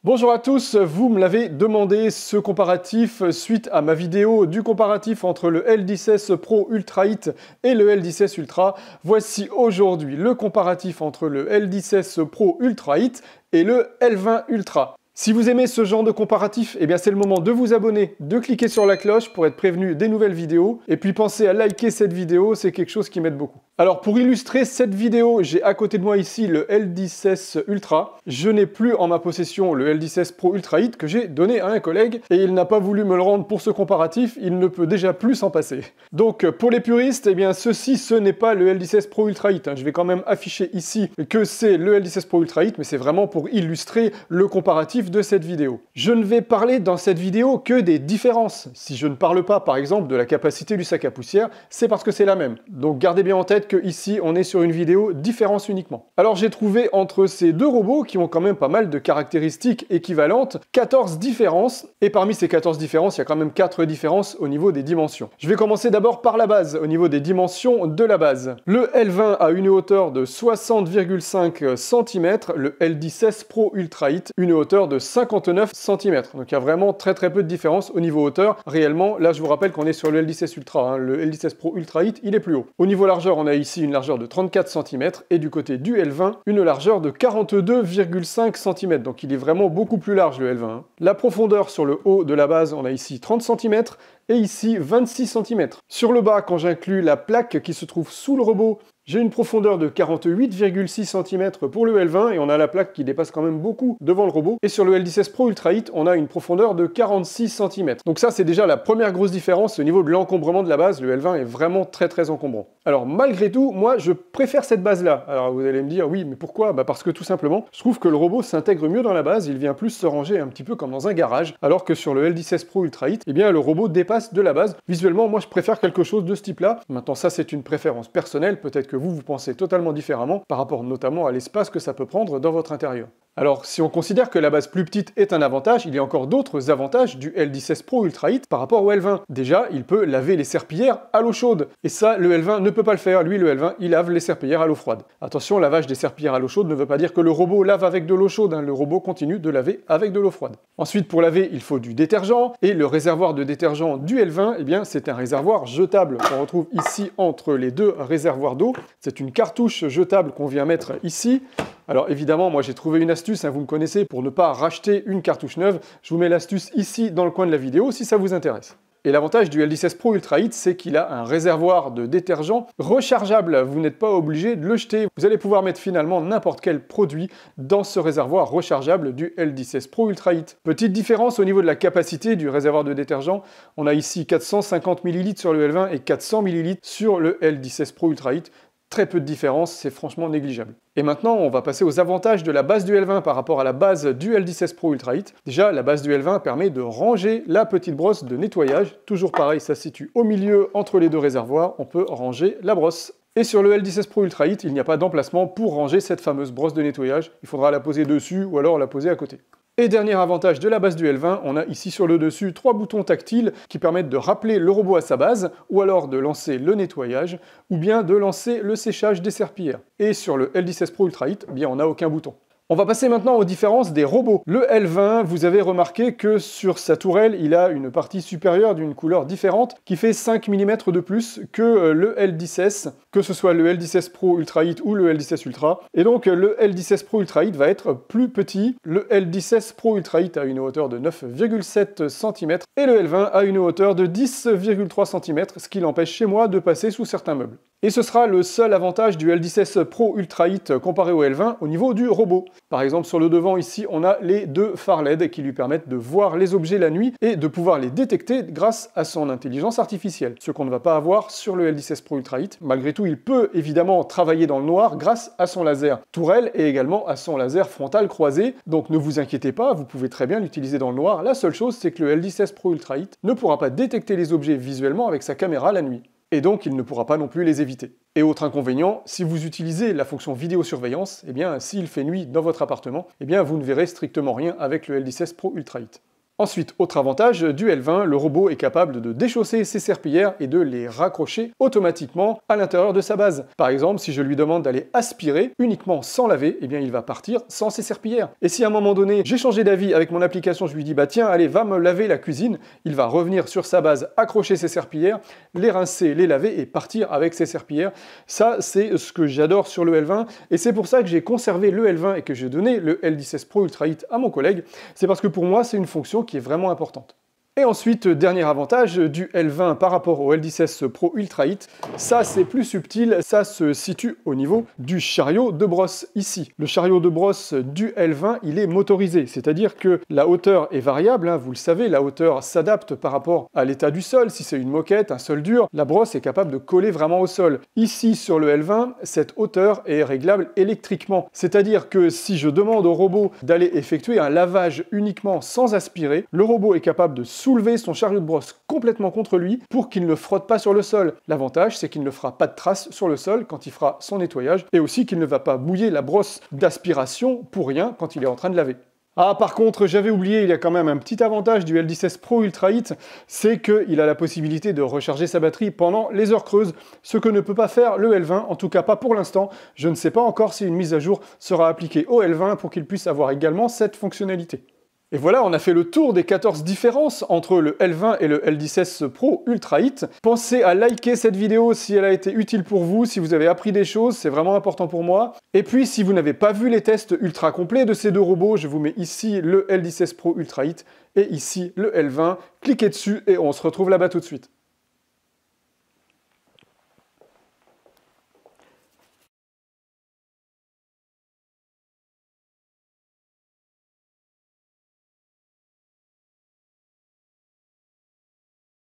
Bonjour à tous, vous me l'avez demandé ce comparatif suite à ma vidéo du comparatif entre le L10S Pro Ultra-Hit et le L10S Ultra. Voici aujourd'hui le comparatif entre le L10S Pro Ultra-Hit et le L20 Ultra. Si vous aimez ce genre de comparatif, c'est le moment de vous abonner, de cliquer sur la cloche pour être prévenu des nouvelles vidéos. Et puis pensez à liker cette vidéo, c'est quelque chose qui m'aide beaucoup. Alors pour illustrer cette vidéo, j'ai à côté de moi ici le L10S Ultra. Je n'ai plus en ma possession le L10S Pro Ultra-Hit que j'ai donné à un collègue et il n'a pas voulu me le rendre pour ce comparatif, il ne peut déjà plus s'en passer. Donc pour les puristes, ceci ce n'est pas le L10S Pro Ultra-Hit. Je vais quand même afficher ici que c'est le L10S Pro Ultra-Hit, mais c'est vraiment pour illustrer le comparatif de cette vidéo. Je ne vais parler dans cette vidéo que des différences. Si je ne parle pas par exemple de la capacité du sac à poussière, c'est parce que c'est la même. Donc gardez bien en tête que ici on est sur une vidéo différence uniquement. Alors j'ai trouvé entre ces deux robots qui ont quand même pas mal de caractéristiques équivalentes, 14 différences, et parmi ces 14 différences, il y a quand même 4 différences au niveau des dimensions. Je vais commencer d'abord par la base, au niveau des dimensions de la base. Le L20 a une hauteur de 60,5 cm, le L10S Pro Ultra-Hit une hauteur de 59 cm. Donc il y a vraiment très peu de différence au niveau hauteur. Réellement, là je vous rappelle qu'on est sur le L10S Ultra, le L10S Pro Ultra-Hit il est plus haut. Au niveau largeur, on a ici une largeur de 34 cm et du côté du L20, une largeur de 42,5 cm. Donc il est vraiment beaucoup plus large le L20. La profondeur sur le haut de la base, on a ici 30 cm et ici 26 cm. Sur le bas, quand j'inclus la plaque qui se trouve sous le robot, j'ai une profondeur de 48,6 cm pour le L20 et on a la plaque qui dépasse quand même beaucoup devant le robot. Et sur le L10S Pro Ultra-Hit, on a une profondeur de 46 cm. Donc ça, c'est déjà la première grosse différence au niveau de l'encombrement de la base. Le L20 est vraiment très encombrant. Alors malgré tout, moi, je préfère cette base-là. Alors vous allez me dire, oui, mais pourquoi? Parce que tout simplement, je trouve que le robot s'intègre mieux dans la base. Il vient plus se ranger un petit peu comme dans un garage. Alors que sur le L10S Pro Ultra-Hit, le robot dépasse de la base. Visuellement, moi, je préfère quelque chose de ce type-là. Maintenant, ça, c'est une préférence personnelle. Peut-être que vous pensez totalement différemment par rapport notamment à l'espace que ça peut prendre dans votre intérieur. Alors, si on considère que la base plus petite est un avantage, il y a encore d'autres avantages du L10S Pro Ultra-Hit par rapport au L20. Déjà, il peut laver les serpillères à l'eau chaude. Et ça, le L20 ne peut pas le faire. Lui, le L20, il lave les serpillères à l'eau froide. Attention, lavage des serpillères à l'eau chaude ne veut pas dire que le robot lave avec de l'eau chaude. Le robot continue de laver avec de l'eau froide. Ensuite, pour laver, il faut du détergent. Et le réservoir de détergent du L20, c'est un réservoir jetable qu'on retrouve ici entre les deux réservoirs d'eau. C'est une cartouche jetable qu'on vient mettre ici. Alors évidemment, moi j'ai trouvé une astuce, vous me connaissez, pour ne pas racheter une cartouche neuve. Je vous mets l'astuce ici dans le coin de la vidéo si ça vous intéresse. Et l'avantage du L10S Pro Ultra-Hit, c'est qu'il a un réservoir de détergent rechargeable. Vous n'êtes pas obligé de le jeter. Vous allez pouvoir mettre finalement n'importe quel produit dans ce réservoir rechargeable du L10S Pro Ultra-Hit. Petite différence au niveau de la capacité du réservoir de détergent. On a ici 450 ml sur le L20 et 400 ml sur le L10S Pro Ultra-Hit. Très peu de différence, c'est franchement négligeable. Et maintenant, on va passer aux avantages de la base du L20 par rapport à la base du L10S Pro Ultra-Hit. Déjà, la base du L20 permet de ranger la petite brosse de nettoyage. Toujours pareil, ça se situe au milieu entre les deux réservoirs. On peut ranger la brosse. Et sur le L10S Pro Ultra-Hit, il n'y a pas d'emplacement pour ranger cette fameuse brosse de nettoyage. Il faudra la poser dessus ou alors la poser à côté. Et dernier avantage de la base du L20, on a ici sur le dessus 3 boutons tactiles qui permettent de rappeler le robot à sa base, ou alors de lancer le nettoyage, ou bien de lancer le séchage des serpillères. Et sur le L10S Pro Ultra-Hit, on n'a aucun bouton. On va passer maintenant aux différences des robots. Le L20, vous avez remarqué que sur sa tourelle, il a une partie supérieure d'une couleur différente qui fait 5 mm de plus que le L10S, que ce soit le L10S Pro Ultra-Hit ou le L10S Ultra. Et donc le L10S Pro Ultra-Hit va être plus petit. Le L10S Pro Ultra-Hit a une hauteur de 9,7 cm et le L20 a une hauteur de 10,3 cm, ce qui l'empêche chez moi de passer sous certains meubles. Et ce sera le seul avantage du L10S Pro Ultra-Hit comparé au L20 au niveau du robot. Par exemple, sur le devant ici, on a les deux phares LED qui lui permettent de voir les objets la nuit et de pouvoir les détecter grâce à son intelligence artificielle, ce qu'on ne va pas avoir sur le L10S Pro Ultra-Hit. Malgré tout, il peut évidemment travailler dans le noir grâce à son laser tourelle et également à son laser frontal croisé. Donc ne vous inquiétez pas, vous pouvez très bien l'utiliser dans le noir. La seule chose, c'est que le L10S Pro Ultra-Hit ne pourra pas détecter les objets visuellement avec sa caméra la nuit. Et donc il ne pourra pas non plus les éviter. Et autre inconvénient, si vous utilisez la fonction vidéosurveillance, s'il fait nuit dans votre appartement, vous ne verrez strictement rien avec le L10S Pro Ultra-Hit. Ensuite, autre avantage du L20, le robot est capable de déchausser ses serpillières et de les raccrocher automatiquement à l'intérieur de sa base. Par exemple, si je lui demande d'aller aspirer uniquement sans laver, eh bien il va partir sans ses serpillières. Et si à un moment donné, j'ai changé d'avis avec mon application, je lui dis bah tiens, allez, va me laver la cuisine, il va revenir sur sa base, accrocher ses serpillières, les rincer, les laver et partir avec ses serpillières. Ça, c'est ce que j'adore sur le L20 et c'est pour ça que j'ai conservé le L20 et que j'ai donné le L16 Pro Ultra Hit à mon collègue. C'est parce que pour moi, c'est une fonction qui est vraiment importante. Et ensuite, dernier avantage du L20 par rapport au L16 Pro Ultra Hit, ça c'est plus subtil, ça se situe au niveau du chariot de brosse ici. Le chariot de brosse du L20, il est motorisé, c'est-à-dire que la hauteur est variable, hein, vous le savez, la hauteur s'adapte par rapport à l'état du sol. Si c'est une moquette, un sol dur, la brosse est capable de coller vraiment au sol. Ici, sur le L20, cette hauteur est réglable électriquement, c'est-à-dire que si je demande au robot d'aller effectuer un lavage uniquement sans aspirer, le robot est capable de soulever son chariot de brosse complètement contre lui pour qu'il ne frotte pas sur le sol. L'avantage, c'est qu'il ne fera pas de traces sur le sol quand il fera son nettoyage et aussi qu'il ne va pas mouiller la brosse d'aspiration pour rien quand il est en train de laver. Ah, par contre, j'avais oublié, il y a quand même un petit avantage du L16 Pro Ultra Hit, c'est qu'il a la possibilité de recharger sa batterie pendant les heures creuses, ce que ne peut pas faire le L20, en tout cas pas pour l'instant. Je ne sais pas encore si une mise à jour sera appliquée au L20 pour qu'il puisse avoir également cette fonctionnalité. Et voilà, on a fait le tour des 14 différences entre le L20 et le L16 Pro Ultra Hit. Pensez à liker cette vidéo si elle a été utile pour vous, si vous avez appris des choses, c'est vraiment important pour moi. Et puis, si vous n'avez pas vu les tests ultra complets de ces deux robots, je vous mets ici le L16 Pro Ultra Hit et ici le L20. Cliquez dessus et on se retrouve là-bas tout de suite.